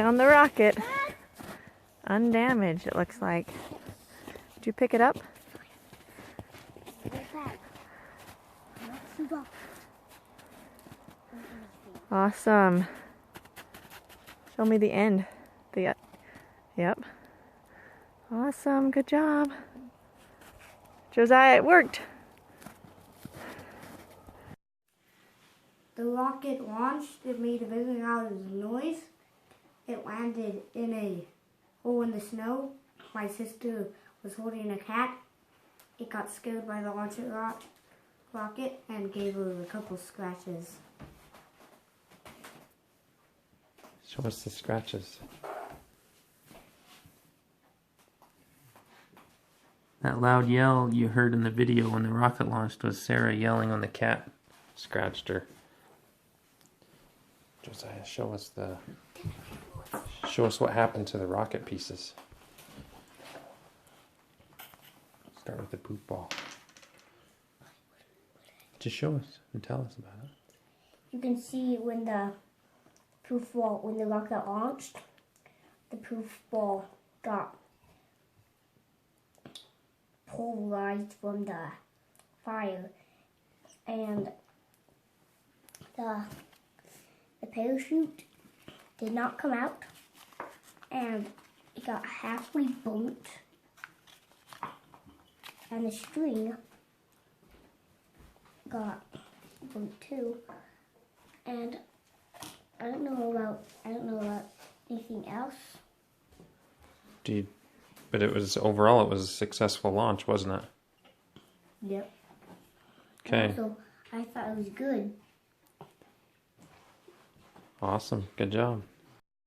found the rocket. Undamaged, it looks like. Did you pick it up? Awesome. Show me the end. Yep. Awesome, good job. Josiah, it worked. The rocket launched. It made a very loud noise. It landed in a hole in the snow. My sister was holding a cat. It got scared by the rocket and gave her a couple scratches. Show us the scratches. That loud yell you heard in the video when the rocket launched was Sarah yelling when the cat scratched her. Josiah, show us what happened to the rocket pieces. Start with the poop ball. Just show us and tell us about it. You can see when the rocket launched, the poof ball got polarized from the fire, and the parachute did not come out, and it got halfway burnt, and the string got burnt too, and I don't know about anything else. But overall it was a successful launch, wasn't it? Yep. Okay. So I thought it was good. Awesome. Good job.